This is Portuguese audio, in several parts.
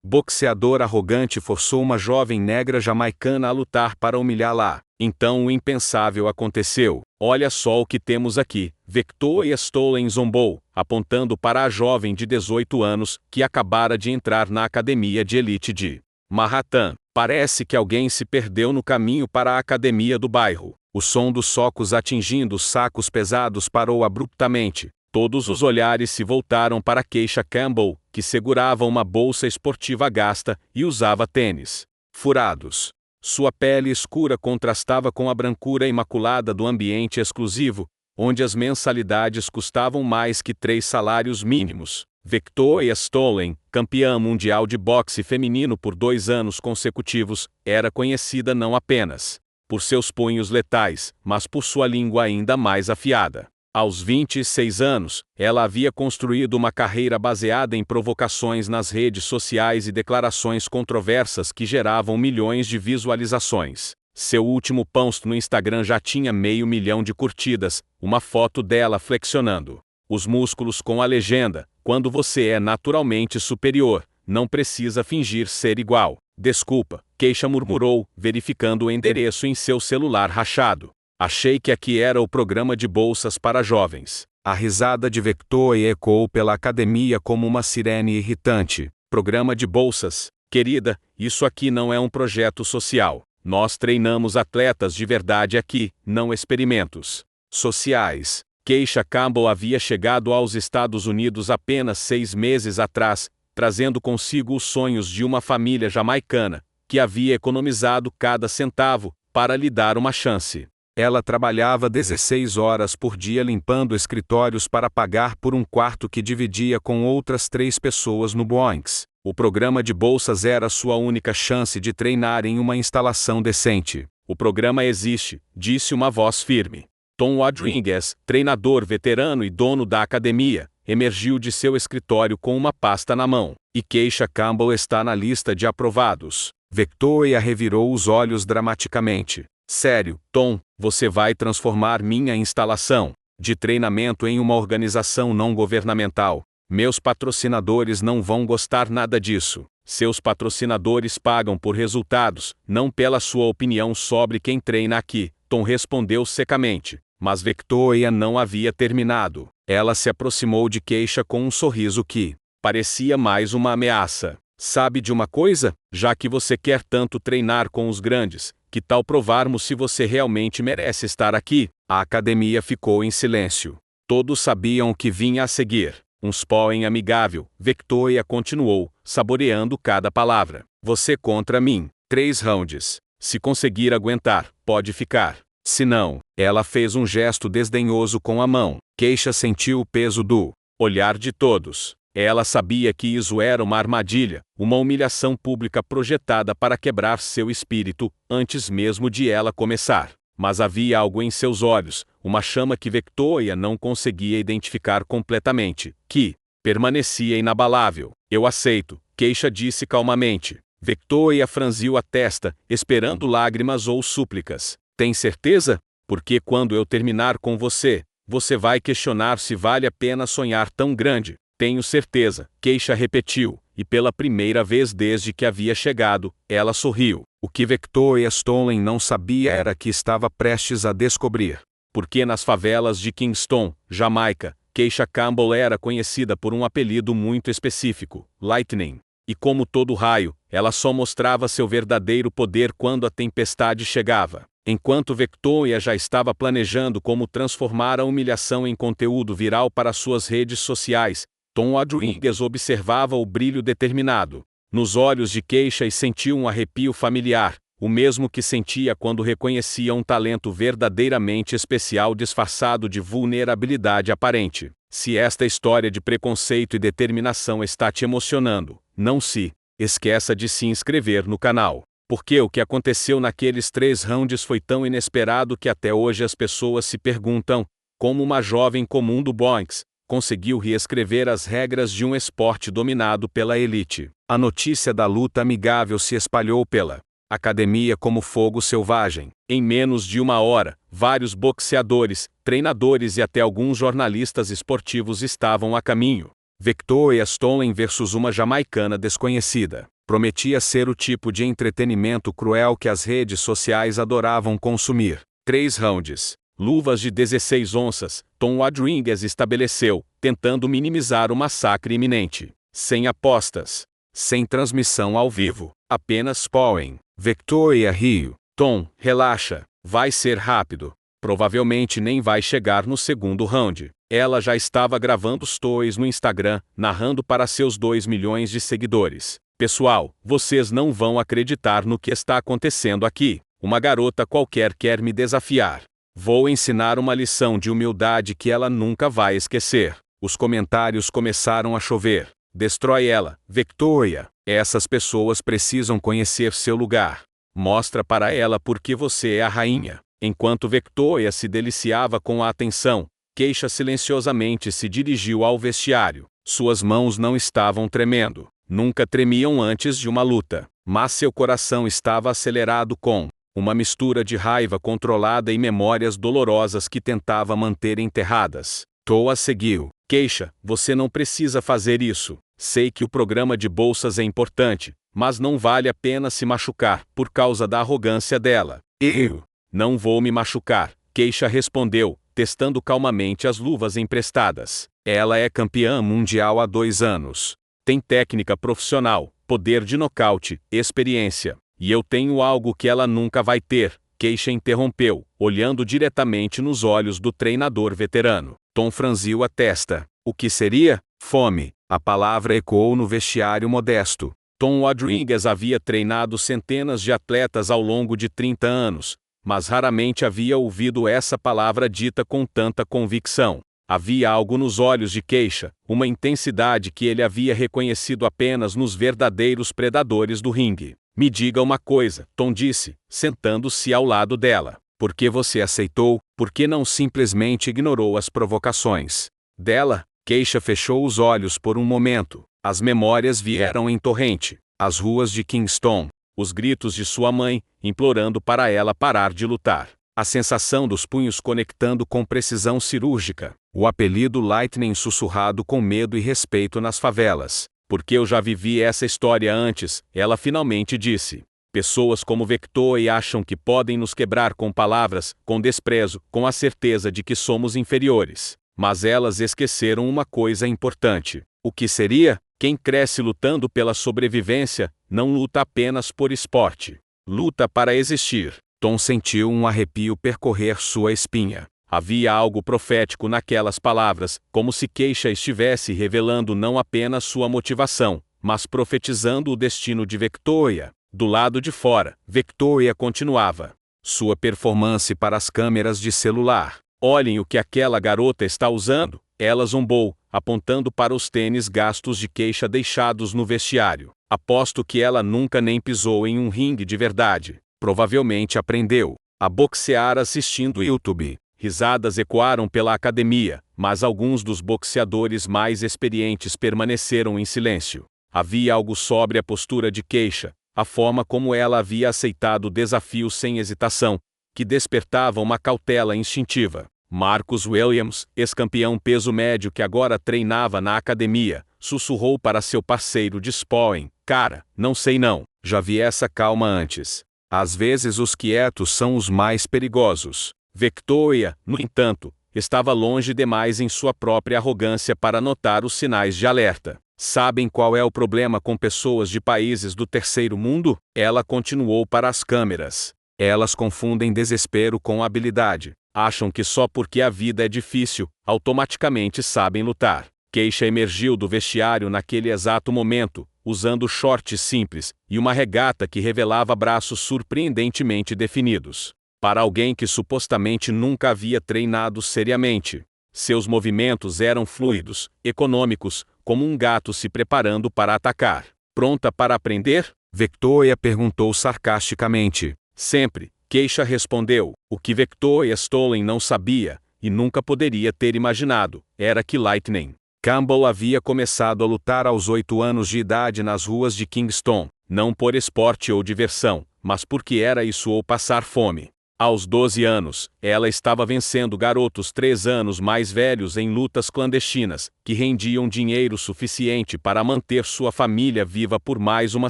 Boxeador arrogante forçou uma jovem negra jamaicana a lutar para humilhá-la. Então o impensável aconteceu. Olha só o que temos aqui. Victoria Stolen zombou, apontando para a jovem de 18 anos, que acabara de entrar na academia de elite de Manhattan. Parece que alguém se perdeu no caminho para a academia do bairro. O som dos socos atingindo os sacos pesados parou abruptamente. Todos os olhares se voltaram para Keisha Campbell, que segurava uma bolsa esportiva gasta e usava tênis furados. Sua pele escura contrastava com a brancura imaculada do ambiente exclusivo, onde as mensalidades custavam mais que 3 salários mínimos. Victoria Stolen, campeã mundial de boxe feminino por 2 anos consecutivos, era conhecida não apenas por seus punhos letais, mas por sua língua ainda mais afiada. Aos 26 anos, ela havia construído uma carreira baseada em provocações nas redes sociais e declarações controversas que geravam milhões de visualizações. Seu último post no Instagram já tinha 500 mil de curtidas, uma foto dela flexionando os músculos com a legenda: "Quando você é naturalmente superior, não precisa fingir ser igual." "Desculpa", Keisha murmurou, verificando o endereço em seu celular rachado. "Achei que aqui era o programa de bolsas para jovens." A risada de Victoria ecoou pela academia como uma sirene irritante. "Programa de bolsas? Querida, isso aqui não é um projeto social. Nós treinamos atletas de verdade aqui, não experimentos sociais." Keisha Campbell havia chegado aos Estados Unidos apenas 6 meses atrás, trazendo consigo os sonhos de uma família jamaicana, que havia economizado cada centavo para lhe dar uma chance. Ela trabalhava 16 horas por dia limpando escritórios para pagar por um quarto que dividia com outras 3 pessoas no Bronx. O programa de bolsas era sua única chance de treinar em uma instalação decente. "O programa existe", disse uma voz firme. Tom Rodrigues, treinador veterano e dono da academia, emergiu de seu escritório com uma pasta na mão. "E Keisha Campbell está na lista de aprovados." Victoria revirou os olhos dramaticamente. "Sério, Tom, você vai transformar minha instalação de treinamento em uma organização não governamental? Meus patrocinadores não vão gostar nada disso." "Seus patrocinadores pagam por resultados, não pela sua opinião sobre quem treina aqui", Tom respondeu secamente. Mas Victoria não havia terminado. Ela se aproximou de Keisha com um sorriso que parecia mais uma ameaça. "Sabe de uma coisa? Já que você quer tanto treinar com os grandes, que tal provarmos se você realmente merece estar aqui?" A academia ficou em silêncio. Todos sabiam o que vinha a seguir. Um sparring amigável, Victoria continuou, saboreando cada palavra. "Você contra mim. 3 rounds. Se conseguir aguentar, pode ficar. Se não..." Ela fez um gesto desdenhoso com a mão. Keisha sentiu o peso do olhar de todos. Ela sabia que isso era uma armadilha, uma humilhação pública projetada para quebrar seu espírito, antes mesmo de ela começar. Mas havia algo em seus olhos, uma chama que Victoria não conseguia identificar completamente, que permanecia inabalável. "Eu aceito", Keisha disse calmamente. Victoria franziu a testa, esperando lágrimas ou súplicas. "Tem certeza? Porque quando eu terminar com você, você vai questionar se vale a pena sonhar tão grande." "Tenho certeza", Keisha repetiu, e pela primeira vez desde que havia chegado, ela sorriu. O que Victoria Stolen não sabia era que estava prestes a descobrir. Porque nas favelas de Kingston, Jamaica, Keisha Campbell era conhecida por um apelido muito específico: Lightning. E como todo raio, ela só mostrava seu verdadeiro poder quando a tempestade chegava. Enquanto Victoria já estava planejando como transformar a humilhação em conteúdo viral para suas redes sociais, Tom Rodrigues observava o brilho determinado nos olhos de Keisha e sentiu um arrepio familiar, o mesmo que sentia quando reconhecia um talento verdadeiramente especial disfarçado de vulnerabilidade aparente. Se esta história de preconceito e determinação está te emocionando, não se esqueça de se inscrever no canal. Porque o que aconteceu naqueles 3 rounds foi tão inesperado que até hoje as pessoas se perguntam como uma jovem comum do Bronx conseguiu reescrever as regras de um esporte dominado pela elite. A notícia da luta amigável se espalhou pela academia como fogo selvagem. Em menos de 1 hora, vários boxeadores, treinadores e até alguns jornalistas esportivos estavam a caminho. Victoria Stolen versus uma jamaicana desconhecida. Prometia ser o tipo de entretenimento cruel que as redes sociais adoravam consumir. 3 rounds. Luvas de 16 onças, Tom Rodrigues estabeleceu, tentando minimizar o massacre iminente. Sem apostas. Sem transmissão ao vivo. Apenas sparring. Victoria Rio. Tom, relaxa. Vai ser rápido. Provavelmente nem vai chegar no segundo round. Ela já estava gravando stories no Instagram, narrando para seus 2 milhões de seguidores. Pessoal, vocês não vão acreditar no que está acontecendo aqui. Uma garota qualquer quer me desafiar. Vou ensinar uma lição de humildade que ela nunca vai esquecer. Os comentários começaram a chover. Destrói ela, Victoria. Essas pessoas precisam conhecer seu lugar. Mostra para ela porque você é a rainha. Enquanto Victoria se deliciava com a atenção, Keisha silenciosamente se dirigiu ao vestiário. Suas mãos não estavam tremendo. Nunca tremiam antes de uma luta. Mas seu coração estava acelerado com uma mistura de raiva controlada e memórias dolorosas que tentava manter enterradas. Toa seguiu. Keisha, você não precisa fazer isso. Sei que o programa de bolsas é importante, mas não vale a pena se machucar por causa da arrogância dela. Eu não vou me machucar, Keisha respondeu, testando calmamente as luvas emprestadas. Ela é campeã mundial há 2 anos. Tem técnica profissional, poder de nocaute, experiência. E eu tenho algo que ela nunca vai ter, Keisha interrompeu, olhando diretamente nos olhos do treinador veterano. Tom franziu a testa. O que seria? Fome. A palavra ecoou no vestiário modesto. Tom Rodrigues havia treinado centenas de atletas ao longo de 30 anos, mas raramente havia ouvido essa palavra dita com tanta convicção. Havia algo nos olhos de Keisha, uma intensidade que ele havia reconhecido apenas nos verdadeiros predadores do ringue. Me diga uma coisa, Tom disse, sentando-se ao lado dela. Por que você aceitou? Por que não simplesmente ignorou as provocações dela? Keisha fechou os olhos por um momento. As memórias vieram em torrente. As ruas de Kingston. Os gritos de sua mãe, implorando para ela parar de lutar. A sensação dos punhos conectando com precisão cirúrgica. O apelido Lightning sussurrado com medo e respeito nas favelas. Porque eu já vivi essa história antes, ela finalmente disse. Pessoas como Victoria acham que podem nos quebrar com palavras, com desprezo, com a certeza de que somos inferiores. Mas elas esqueceram uma coisa importante. O que seria? Quem cresce lutando pela sobrevivência, não luta apenas por esporte. Luta para existir. Tom sentiu um arrepio percorrer sua espinha. Havia algo profético naquelas palavras, como se Keisha estivesse revelando não apenas sua motivação, mas profetizando o destino de Victoria. Do lado de fora, Victoria continuava sua performance para as câmeras de celular. Olhem o que aquela garota está usando, ela zombou, apontando para os tênis gastos de Keisha deixados no vestiário. Aposto que ela nunca nem pisou em um ringue de verdade. Provavelmente aprendeu a boxear assistindo YouTube. Risadas ecoaram pela academia, mas alguns dos boxeadores mais experientes permaneceram em silêncio. Havia algo sobre a postura de Keisha, a forma como ela havia aceitado o desafio sem hesitação, que despertava uma cautela instintiva. Marcus Williams, ex-campeão peso médio que agora treinava na academia, sussurrou para seu parceiro de sparring: "Cara, não sei não, já vi essa calma antes. Às vezes os quietos são os mais perigosos." Victoria, no entanto, estava longe demais em sua própria arrogância para notar os sinais de alerta. Sabem qual é o problema com pessoas de países do terceiro mundo? Ela continuou para as câmeras. Elas confundem desespero com habilidade. Acham que só porque a vida é difícil, automaticamente sabem lutar. Keisha emergiu do vestiário naquele exato momento, usando shorts simples e uma regata que revelava braços surpreendentemente definidos. Para alguém que supostamente nunca havia treinado seriamente, seus movimentos eram fluidos, econômicos, como um gato se preparando para atacar. Pronta para aprender? Victoria perguntou sarcasticamente. Sempre, Keisha respondeu. O que Victoria Stolen não sabia, e nunca poderia ter imaginado, era que Lightning Campbell havia começado a lutar aos 8 anos de idade nas ruas de Kingston, não por esporte ou diversão, mas porque era isso ou passar fome. Aos 12 anos, ela estava vencendo garotos 3 anos mais velhos em lutas clandestinas, que rendiam dinheiro suficiente para manter sua família viva por mais uma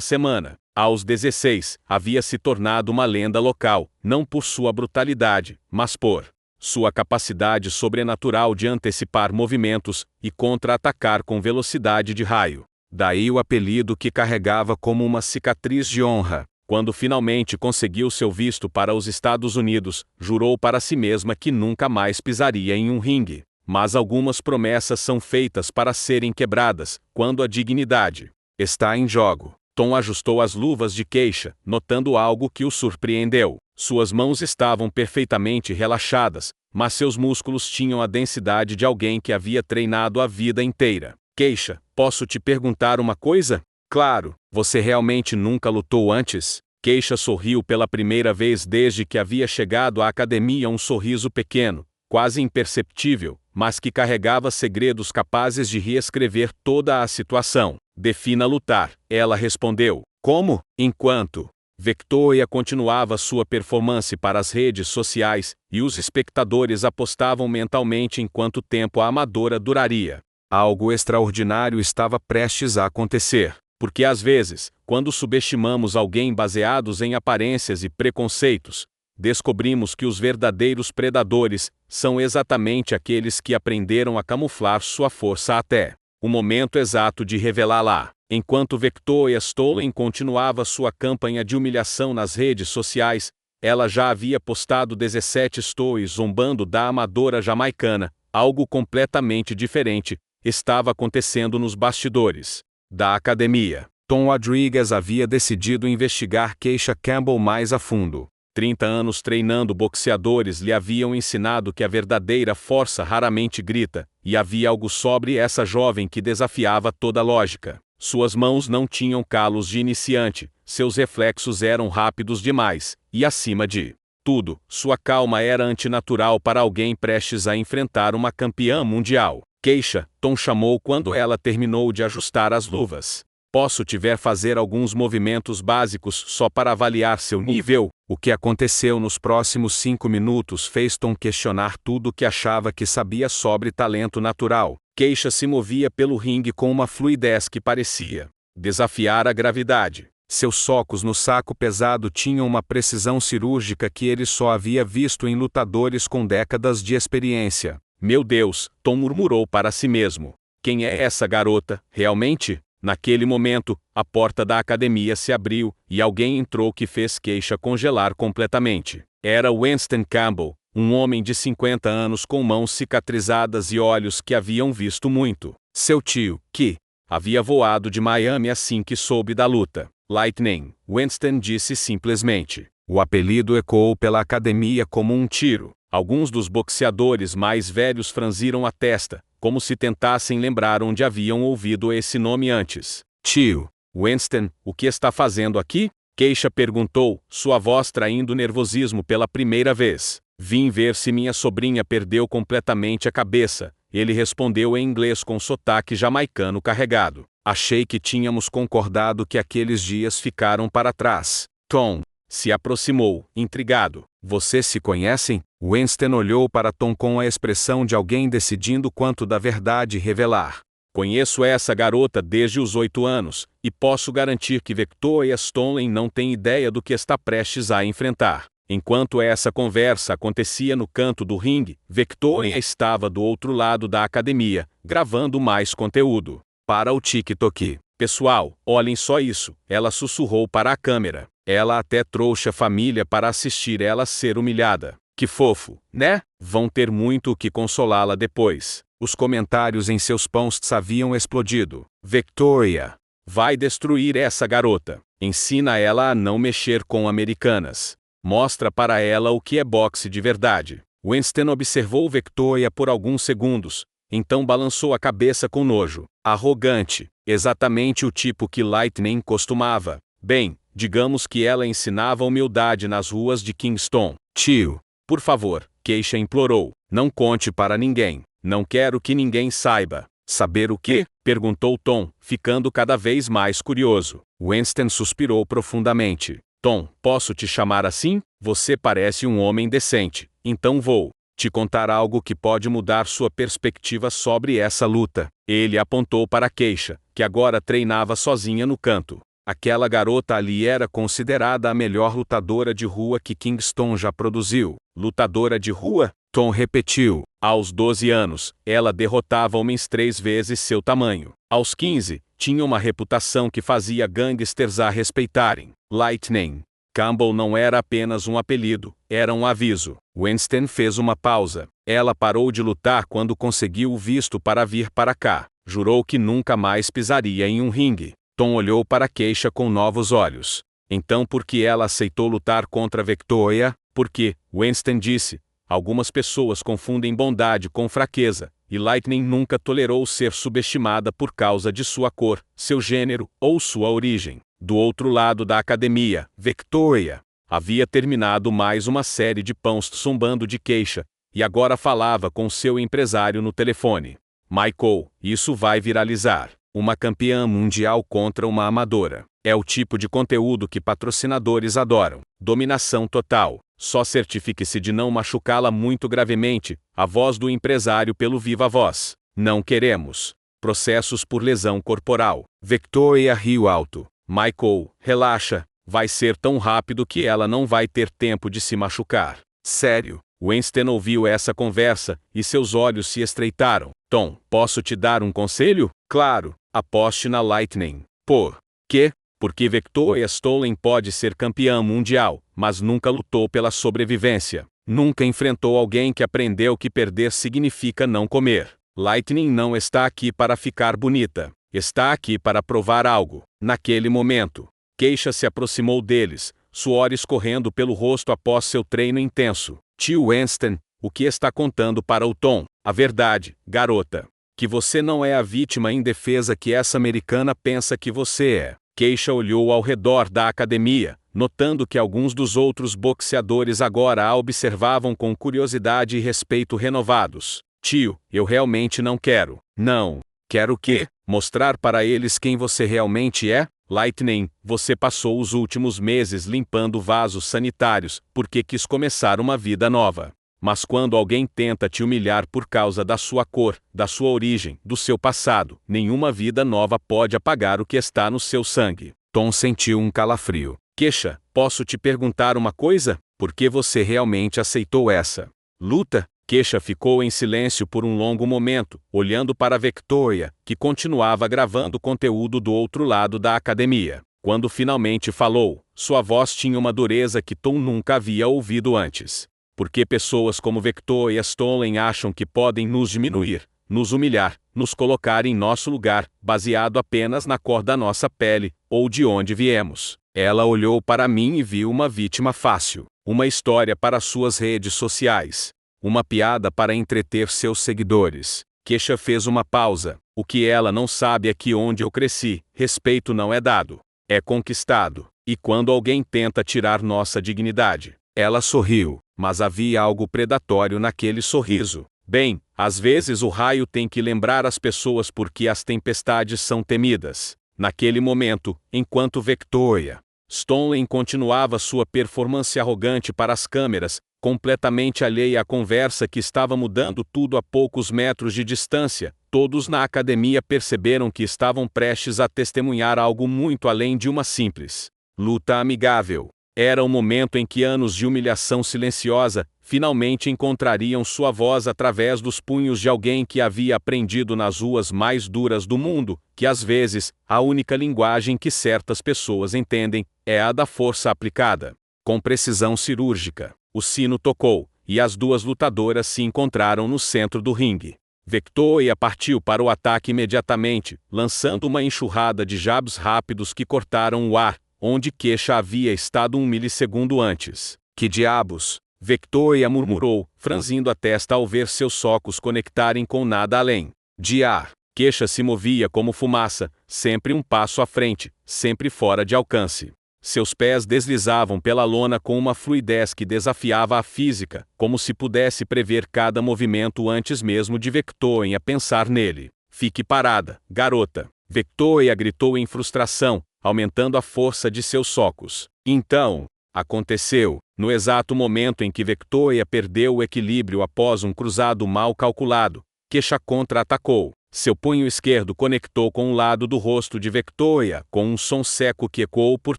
semana. Aos 16, havia se tornado uma lenda local, não por sua brutalidade, mas por sua capacidade sobrenatural de antecipar movimentos e contra-atacar com velocidade de raio. Daí o apelido que carregava como uma cicatriz de honra. Quando finalmente conseguiu seu visto para os Estados Unidos, jurou para si mesma que nunca mais pisaria em um ringue. Mas algumas promessas são feitas para serem quebradas, quando a dignidade está em jogo. Tom ajustou as luvas de Keisha, notando algo que o surpreendeu. Suas mãos estavam perfeitamente relaxadas, mas seus músculos tinham a densidade de alguém que havia treinado a vida inteira. Keisha, posso te perguntar uma coisa? Claro, você realmente nunca lutou antes? Keisha sorriu pela primeira vez desde que havia chegado à academia, um sorriso pequeno, quase imperceptível, mas que carregava segredos capazes de reescrever toda a situação. Defina lutar, ela respondeu. Como? Enquanto Victoria continuava sua performance para as redes sociais, e os espectadores apostavam mentalmente em quanto tempo a amadora duraria. Algo extraordinário estava prestes a acontecer. Porque às vezes, quando subestimamos alguém baseados em aparências e preconceitos, descobrimos que os verdadeiros predadores são exatamente aqueles que aprenderam a camuflar sua força até o momento exato de revelá-la. Enquanto Victoria Stalin continuava sua campanha de humilhação nas redes sociais, ela já havia postado 17 stories zombando da amadora jamaicana. Algo completamente diferente estava acontecendo nos bastidores da academia. Tom Rodrigues havia decidido investigar Keisha Campbell mais a fundo. 30 anos treinando boxeadores lhe haviam ensinado que a verdadeira força raramente grita, e havia algo sobre essa jovem que desafiava toda lógica. Suas mãos não tinham calos de iniciante, seus reflexos eram rápidos demais, e acima de tudo, sua calma era antinatural para alguém prestes a enfrentar uma campeã mundial. Keisha, Tom chamou quando ela terminou de ajustar as luvas. Posso te ver fazer alguns movimentos básicos só para avaliar seu nível? O que aconteceu nos próximos 5 minutos fez Tom questionar tudo o que achava que sabia sobre talento natural. Keisha se movia pelo ringue com uma fluidez que parecia desafiar a gravidade. Seus socos no saco pesado tinham uma precisão cirúrgica que ele só havia visto em lutadores com décadas de experiência. Meu Deus, Tom murmurou para si mesmo. Quem é essa garota, realmente? Naquele momento, a porta da academia se abriu, e alguém entrou que fez Keisha congelar completamente. Era Winston Campbell, um homem de 50 anos com mãos cicatrizadas e olhos que haviam visto muito. Seu tio, que havia voado de Miami assim que soube da luta. Lightning, Winston disse simplesmente. O apelido ecoou pela academia como um tiro. Alguns dos boxeadores mais velhos franziram a testa, como se tentassem lembrar onde haviam ouvido esse nome antes. Tio, Winston, o que está fazendo aqui? Keisha perguntou, sua voz traindo nervosismo pela primeira vez. Vim ver se minha sobrinha perdeu completamente a cabeça, ele respondeu em inglês com sotaque jamaicano carregado. Achei que tínhamos concordado que aqueles dias ficaram para trás. Tom se aproximou, intrigado. Vocês se conhecem? Winston olhou para Tom com a expressão de alguém decidindo quanto da verdade revelar. Conheço essa garota desde os 8 anos, e posso garantir que Victoria Stalin não tem ideia do que está prestes a enfrentar. Enquanto essa conversa acontecia no canto do ringue, Victoria estava do outro lado da academia, gravando mais conteúdo para o TikTok. Pessoal, olhem só isso, ela sussurrou para a câmera. Ela até trouxe a família para assistir ela ser humilhada. Que fofo, né? Vão ter muito o que consolá-la depois. Os comentários em seus posts haviam explodido. Victoria vai destruir essa garota. Ensina ela a não mexer com americanas. Mostra para ela o que é boxe de verdade. Winston observou Victoria por alguns segundos, então balançou a cabeça com nojo. Arrogante, exatamente o tipo que Lightning costumava. Bem, digamos que ela ensinava humildade nas ruas de Kingston. Tio, por favor, Keisha implorou. Não conte para ninguém. Não quero que ninguém saiba. Saber o quê? Perguntou Tom, ficando cada vez mais curioso. Winston suspirou profundamente. Tom, posso te chamar assim? Você parece um homem decente, então vou te contar algo que pode mudar sua perspectiva sobre essa luta. Ele apontou para Keisha, que agora treinava sozinha no canto. Aquela garota ali era considerada a melhor lutadora de rua que Kingston já produziu. Lutadora de rua? Tom repetiu. Aos 12 anos, ela derrotava homens 3 vezes seu tamanho. Aos 15, tinha uma reputação que fazia gangsters a respeitarem. Lightning Campbell não era apenas um apelido, era um aviso. Winston fez uma pausa. Ela parou de lutar quando conseguiu o visto para vir para cá. Jurou que nunca mais pisaria em um ringue. Tom olhou para Keisha com novos olhos. Então por que ela aceitou lutar contra Victoria? Porque, Winston disse, algumas pessoas confundem bondade com fraqueza, e Lightning nunca tolerou ser subestimada por causa de sua cor, seu gênero ou sua origem. Do outro lado da academia, Victoria havia terminado mais uma série de posts zombando de Keisha, e agora falava com seu empresário no telefone. Michael, isso vai viralizar. Uma campeã mundial contra uma amadora. É o tipo de conteúdo que patrocinadores adoram. Dominação total. Só certifique-se de não machucá-la muito gravemente. A voz do empresário pelo viva voz. Não queremos processos por lesão corporal. Victoria riu alto. Michael, relaxa. Vai ser tão rápido que ela não vai ter tempo de se machucar. Sério. Winston ouviu essa conversa, e seus olhos se estreitaram. Tom, posso te dar um conselho? Claro, aposte na Lightning. Por quê? Porque Victoria Stolen pode ser campeã mundial, mas nunca lutou pela sobrevivência. Nunca enfrentou alguém que aprendeu que perder significa não comer. Lightning não está aqui para ficar bonita. Está aqui para provar algo. Naquele momento, Keisha se aproximou deles, suor escorrendo pelo rosto após seu treino intenso. Tio Winston, o que está contando para o Tom? A verdade, garota. Que você não é a vítima indefesa que essa americana pensa que você é. Keisha olhou ao redor da academia, notando que alguns dos outros boxeadores agora a observavam com curiosidade e respeito renovados. Tio, eu realmente não quero. Não. Quero o quê? Mostrar para eles quem você realmente é? Lightning, você passou os últimos meses limpando vasos sanitários, porque quis começar uma vida nova. Mas quando alguém tenta te humilhar por causa da sua cor, da sua origem, do seu passado, nenhuma vida nova pode apagar o que está no seu sangue. Tom sentiu um calafrio. Keisha, posso te perguntar uma coisa? Por que você realmente aceitou essa luta? Keisha ficou em silêncio por um longo momento, olhando para Victoria, que continuava gravando conteúdo do outro lado da academia. Quando finalmente falou, sua voz tinha uma dureza que Tom nunca havia ouvido antes. Porque pessoas como Victoria Stolen acham que podem nos diminuir, nos humilhar, nos colocar em nosso lugar, baseado apenas na cor da nossa pele, ou de onde viemos. Ela olhou para mim e viu uma vítima fácil, uma história para suas redes sociais, uma piada para entreter seus seguidores. Keisha fez uma pausa. O que ela não sabe é que onde eu cresci, respeito não é dado, é conquistado. E quando alguém tenta tirar nossa dignidade, ela sorriu. Mas havia algo predatório naquele sorriso. Bem, às vezes o raio tem que lembrar as pessoas porque as tempestades são temidas. Naquele momento, enquanto Victoria Stolen continuava sua performance arrogante para as câmeras, completamente alheia à conversa que estava mudando tudo a poucos metros de distância, todos na academia perceberam que estavam prestes a testemunhar algo muito além de uma simples luta amigável. Era o momento em que anos de humilhação silenciosa finalmente encontrariam sua voz através dos punhos de alguém que havia aprendido nas ruas mais duras do mundo, que às vezes, a única linguagem que certas pessoas entendem é a da força aplicada. Com precisão cirúrgica, o sino tocou, e as duas lutadoras se encontraram no centro do ringue. Victoria partiu para o ataque imediatamente, lançando uma enxurrada de jabs rápidos que cortaram o ar, onde Keisha havia estado um milissegundo antes. Que diabos? Victoria murmurou, franzindo a testa ao ver seus socos conectarem com nada além de ar. Keisha se movia como fumaça, sempre um passo à frente, sempre fora de alcance. Seus pés deslizavam pela lona com uma fluidez que desafiava a física, como se pudesse prever cada movimento antes mesmo de Victoria pensar nele. Fique parada, garota. Victoria gritou em frustração, aumentando a força de seus socos. Então, aconteceu, no exato momento em que Victoria perdeu o equilíbrio após um cruzado mal calculado, Kesha contra-atacou. Seu punho esquerdo conectou com o lado do rosto de Victoria com um som seco que ecoou por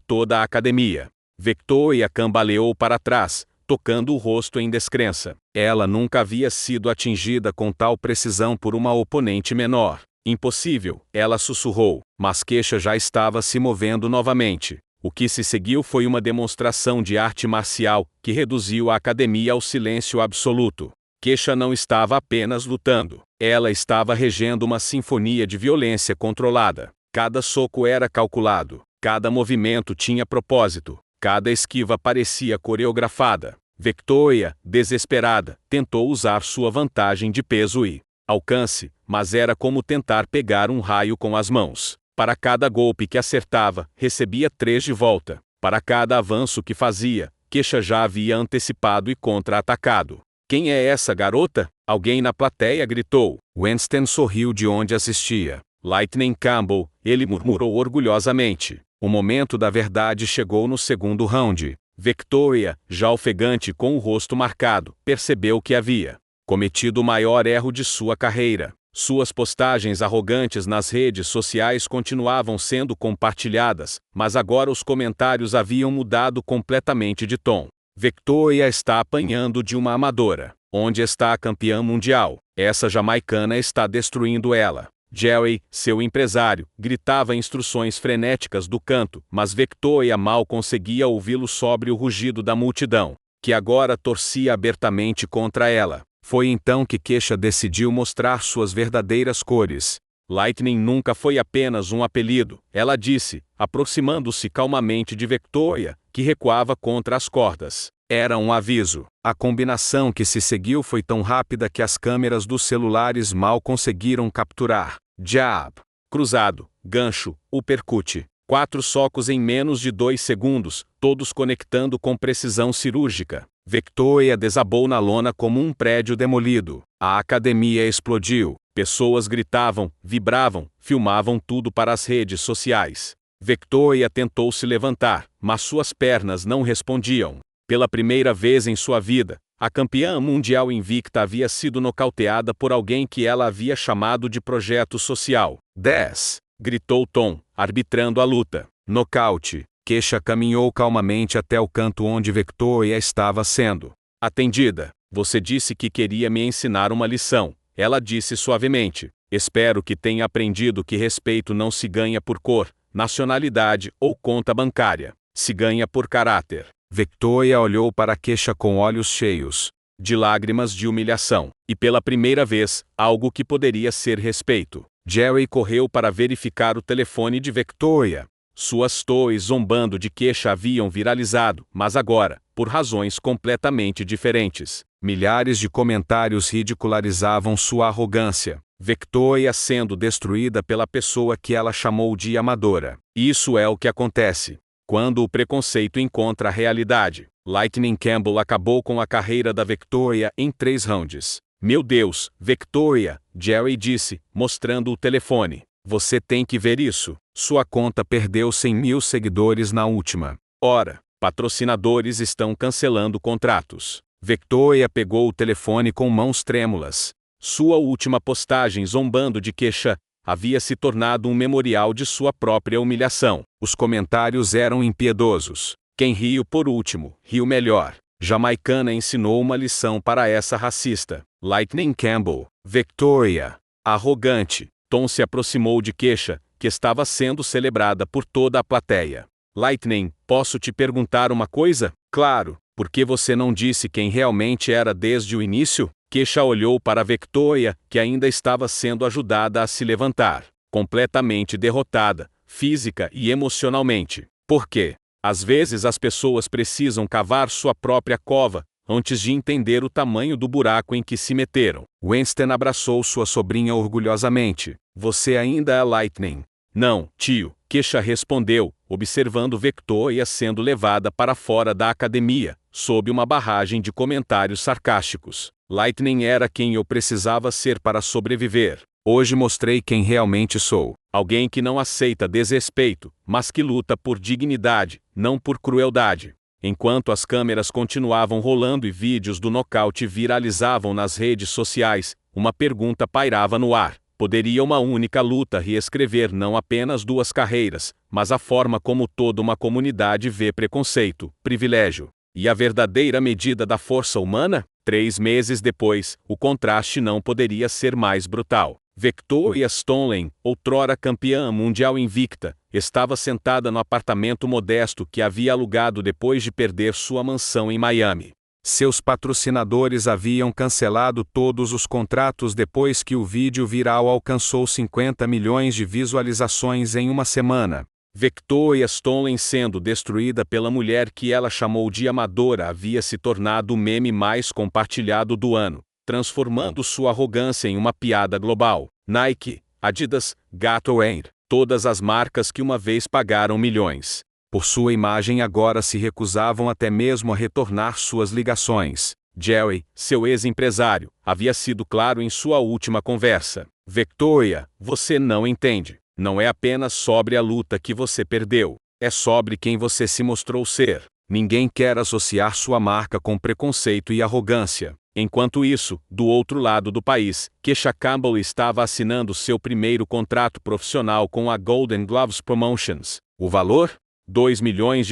toda a academia. Victoria cambaleou para trás, tocando o rosto em descrença. Ela nunca havia sido atingida com tal precisão por uma oponente menor. Impossível, ela sussurrou, mas Kesha já estava se movendo novamente. O que se seguiu foi uma demonstração de arte marcial que reduziu a academia ao silêncio absoluto. Kesha não estava apenas lutando, ela estava regendo uma sinfonia de violência controlada. Cada soco era calculado, cada movimento tinha propósito, cada esquiva parecia coreografada. Victoria, desesperada, tentou usar sua vantagem de peso e alcance, mas era como tentar pegar um raio com as mãos. Para cada golpe que acertava, recebia 3 de volta. Para cada avanço que fazia, Kesha já havia antecipado e contra-atacado. Quem é essa garota? Alguém na plateia gritou. Winston sorriu de onde assistia. Lightning Campbell, ele murmurou orgulhosamente. O momento da verdade chegou no segundo round. Victoria, já ofegante com o rosto marcado, percebeu que havia cometido o maior erro de sua carreira. Suas postagens arrogantes nas redes sociais continuavam sendo compartilhadas, mas agora os comentários haviam mudado completamente de tom. Victoria está apanhando de uma amadora. Onde está a campeã mundial? Essa jamaicana está destruindo ela. Jerry, seu empresário, gritava instruções frenéticas do canto, mas Victoria mal conseguia ouvi-lo sobre o rugido da multidão, que agora torcia abertamente contra ela. Foi então que Kesha decidiu mostrar suas verdadeiras cores. Lightning nunca foi apenas um apelido, ela disse, aproximando-se calmamente de Victoria, que recuava contra as cordas. Era um aviso. A combinação que se seguiu foi tão rápida que as câmeras dos celulares mal conseguiram capturar. Jab, cruzado, gancho, uppercut. 4 socos em menos de 2 segundos, todos conectando com precisão cirúrgica. Victoria desabou na lona como um prédio demolido. A academia explodiu. Pessoas gritavam, vibravam, filmavam tudo para as redes sociais. Victoria tentou se levantar, mas suas pernas não respondiam. Pela primeira vez em sua vida, a campeã mundial invicta havia sido nocauteada por alguém que ela havia chamado de projeto social. 10. Gritou Tom, arbitrando a luta. Nocaute. Kesha caminhou calmamente até o canto onde Victoria estava sendo atendida. Você disse que queria me ensinar uma lição. Ela disse suavemente. Espero que tenha aprendido que respeito não se ganha por cor, nacionalidade ou conta bancária. Se ganha por caráter. Victoria olhou para Kesha com olhos cheios de lágrimas de humilhação. E pela primeira vez, algo que poderia ser respeito. Jerry correu para verificar o telefone de Victoria. Suas toys zombando de Kesha haviam viralizado, mas agora, por razões completamente diferentes. Milhares de comentários ridicularizavam sua arrogância. Victoria sendo destruída pela pessoa que ela chamou de amadora. Isso é o que acontece quando o preconceito encontra a realidade. Lightning Campbell acabou com a carreira da Victoria em 3 rounds. Meu Deus, Victoria, Jerry disse, mostrando o telefone. Você tem que ver isso. Sua conta perdeu 100 mil seguidores na última hora. Patrocinadores estão cancelando contratos. Victoria pegou o telefone com mãos trêmulas. Sua última postagem zombando de Kesha havia se tornado um memorial de sua própria humilhação. Os comentários eram impiedosos. Quem riu por último, riu melhor. Jamaicana ensinou uma lição para essa racista. Lightning Campbell. Victoria. Arrogante. Tom se aproximou de Kesha, que estava sendo celebrada por toda a plateia. Lightning, posso te perguntar uma coisa? Claro, por que você não disse quem realmente era desde o início? Kesha olhou para Victoria, que ainda estava sendo ajudada a se levantar, completamente derrotada, física e emocionalmente. Por quê? Às vezes as pessoas precisam cavar sua própria cova, antes de entender o tamanho do buraco em que se meteram. Winston abraçou sua sobrinha orgulhosamente. Você ainda é Lightning? Não, tio, Kesha respondeu, observando Victoria sendo levada para fora da academia, sob uma barragem de comentários sarcásticos. Lightning era quem eu precisava ser para sobreviver. Hoje mostrei quem realmente sou. Alguém que não aceita desrespeito, mas que luta por dignidade, não por crueldade. Enquanto as câmeras continuavam rolando e vídeos do nocaute viralizavam nas redes sociais, uma pergunta pairava no ar. Poderia uma única luta reescrever não apenas duas carreiras, mas a forma como toda uma comunidade vê preconceito, privilégio e a verdadeira medida da força humana? 3 meses depois, o contraste não poderia ser mais brutal. Victoria Stoneley, outrora campeã mundial invicta, estava sentada no apartamento modesto que havia alugado depois de perder sua mansão em Miami. Seus patrocinadores haviam cancelado todos os contratos depois que o vídeo viral alcançou 50 milhões de visualizações em uma semana. Victoria Stoneley sendo destruída pela mulher que ela chamou de amadora havia se tornado o meme mais compartilhado do ano, transformando sua arrogância em uma piada global. Nike, Adidas, Gatorade, todas as marcas que uma vez pagaram milhões por sua imagem agora se recusavam até mesmo a retornar suas ligações. Jerry, seu ex-empresário, havia sido claro em sua última conversa. Victoria, você não entende. Não é apenas sobre a luta que você perdeu, é sobre quem você se mostrou ser. Ninguém quer associar sua marca com preconceito e arrogância. Enquanto isso, do outro lado do país, Kesha Campbell estava assinando seu primeiro contrato profissional com a Golden Gloves Promotions. O valor? $2 milhões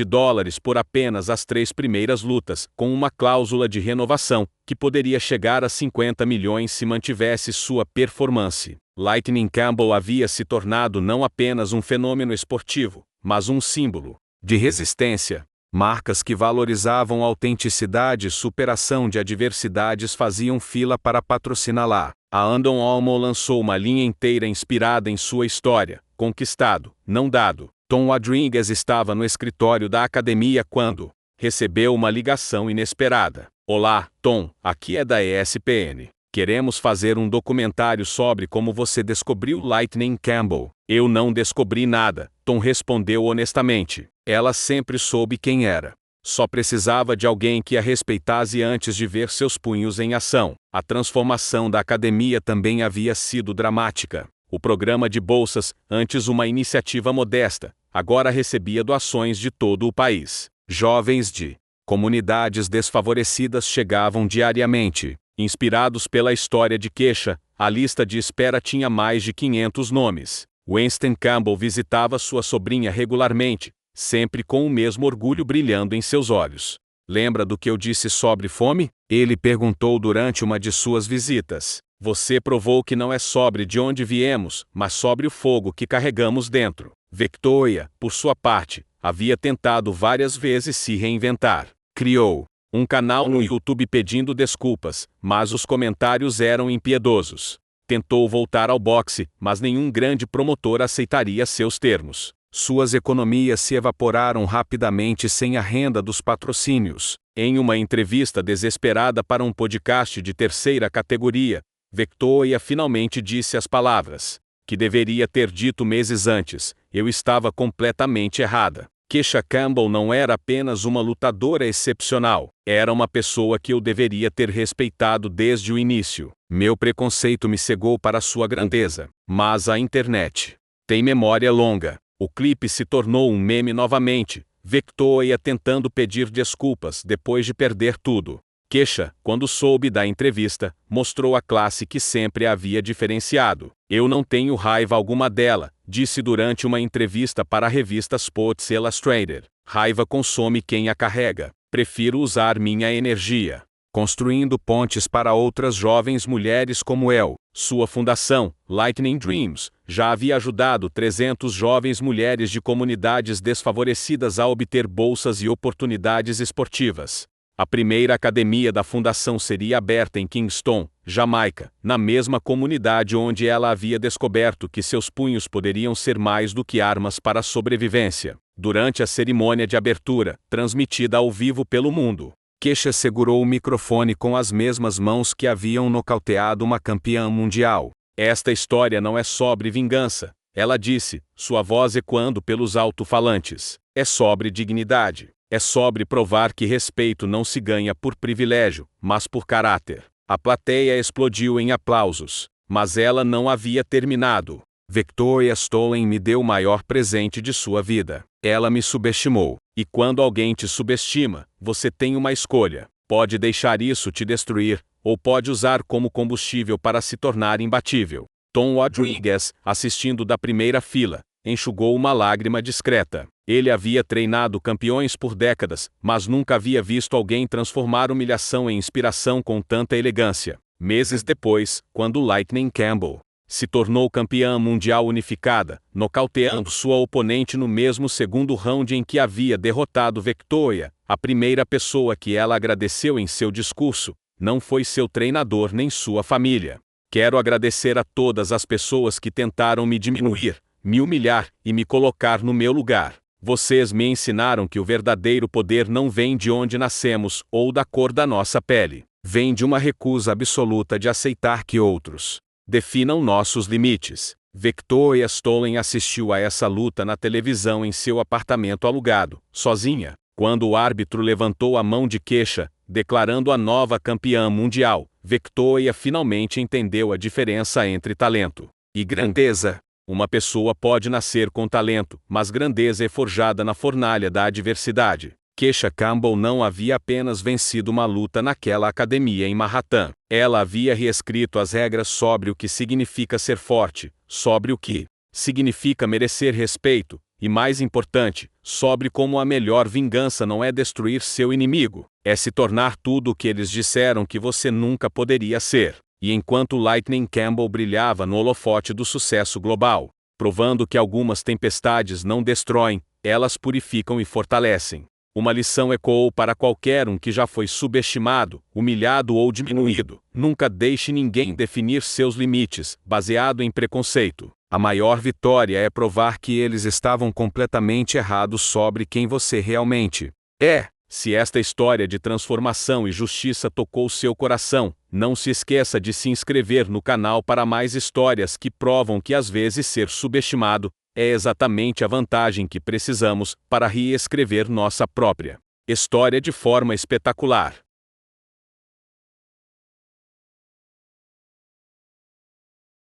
por apenas as 3 primeiras lutas, com uma cláusula de renovação, que poderia chegar a 50 milhões se mantivesse sua performance. Lightning Campbell havia se tornado não apenas um fenômeno esportivo, mas um símbolo de resistência. Marcas que valorizavam autenticidade e superação de adversidades faziam fila para patrociná-la. A Under Armour lançou uma linha inteira inspirada em sua história, conquistado, não dado. Tom Rodrigues estava no escritório da academia quando recebeu uma ligação inesperada. Olá, Tom, aqui é da ESPN. Queremos fazer um documentário sobre como você descobriu Lightning Campbell. Eu não descobri nada, Tom respondeu honestamente. Ela sempre soube quem era. Só precisava de alguém que a respeitasse antes de ver seus punhos em ação. A transformação da academia também havia sido dramática. O programa de bolsas, antes uma iniciativa modesta, agora recebia doações de todo o país. Jovens de comunidades desfavorecidas chegavam diariamente. Inspirados pela história de Kesha, a lista de espera tinha mais de 500 nomes. Winston Campbell visitava sua sobrinha regularmente, sempre com o mesmo orgulho brilhando em seus olhos. Lembra do que eu disse sobre fome? Ele perguntou durante uma de suas visitas. Você provou que não é sobre de onde viemos, mas sobre o fogo que carregamos dentro. Victoria, por sua parte, havia tentado várias vezes se reinventar. Criou um canal no YouTube pedindo desculpas, mas os comentários eram impiedosos. Tentou voltar ao boxe, mas nenhum grande promotor aceitaria seus termos. Suas economias se evaporaram rapidamente sem a renda dos patrocínios. Em uma entrevista desesperada para um podcast de terceira categoria, Victoria finalmente disse as palavras que deveria ter dito meses antes: eu estava completamente errada. Kesha Campbell não era apenas uma lutadora excepcional, era uma pessoa que eu deveria ter respeitado desde o início. Meu preconceito me cegou para sua grandeza. Mas a internet tem memória longa. O clipe se tornou um meme novamente, Victoria tentando pedir desculpas depois de perder tudo. Kesha, quando soube da entrevista, mostrou a classe que sempre a havia diferenciado. Eu não tenho raiva alguma dela, disse durante uma entrevista para a revista Sports Illustrated. Raiva consome quem a carrega. Prefiro usar minha energia construindo pontes para outras jovens mulheres como eu. Sua fundação, Lightning Dreams, já havia ajudado 300 jovens mulheres de comunidades desfavorecidas a obter bolsas e oportunidades esportivas. A primeira academia da fundação seria aberta em Kingston, Jamaica, na mesma comunidade onde ela havia descoberto que seus punhos poderiam ser mais do que armas para a sobrevivência. Durante a cerimônia de abertura, transmitida ao vivo pelo mundo, Kesha segurou o microfone com as mesmas mãos que haviam nocauteado uma campeã mundial. Esta história não é sobre vingança, ela disse, sua voz ecoando pelos alto-falantes. É sobre dignidade. É sobre provar que respeito não se ganha por privilégio, mas por caráter. A plateia explodiu em aplausos. Mas ela não havia terminado. Victoria Stolen me deu o maior presente de sua vida. Ela me subestimou. E quando alguém te subestima, você tem uma escolha. Pode deixar isso te destruir, ou pode usar como combustível para se tornar imbatível. Tom Rodrigues, assistindo da primeira fila, enxugou uma lágrima discreta. Ele havia treinado campeões por décadas, mas nunca havia visto alguém transformar humilhação em inspiração com tanta elegância. Meses depois, quando Lightning Campbell se tornou campeã mundial unificada, nocauteando sua oponente no mesmo segundo round em que havia derrotado Victoria, a primeira pessoa que ela agradeceu em seu discurso não foi seu treinador nem sua família. Quero agradecer a todas as pessoas que tentaram me diminuir, me humilhar e me colocar no meu lugar. Vocês me ensinaram que o verdadeiro poder não vem de onde nascemos ou da cor da nossa pele. Vem de uma recusa absoluta de aceitar que outros definam nossos limites. Victoria Stolen assistiu a essa luta na televisão em seu apartamento alugado, sozinha, quando o árbitro levantou a mão de queixa, declarando a nova campeã mundial. Victoria finalmente entendeu a diferença entre talento e grandeza. Uma pessoa pode nascer com talento, mas grandeza é forjada na fornalha da adversidade. Keisha Campbell não havia apenas vencido uma luta naquela academia em Manhattan. Ela havia reescrito as regras sobre o que significa ser forte, sobre o que significa merecer respeito, e mais importante, sobre como a melhor vingança não é destruir seu inimigo, é se tornar tudo o que eles disseram que você nunca poderia ser. E enquanto Lightning Campbell brilhava no holofote do sucesso global, provando que algumas tempestades não destroem, elas purificam e fortalecem. Uma lição ecoou para qualquer um que já foi subestimado, humilhado ou diminuído. Nunca deixe ninguém definir seus limites, baseado em preconceito. A maior vitória é provar que eles estavam completamente errados sobre quem você realmente é. Se esta história de transformação e justiça tocou seu coração, não se esqueça de se inscrever no canal para mais histórias que provam que às vezes ser subestimado é exatamente a vantagem que precisamos para reescrever nossa própria história de forma espetacular.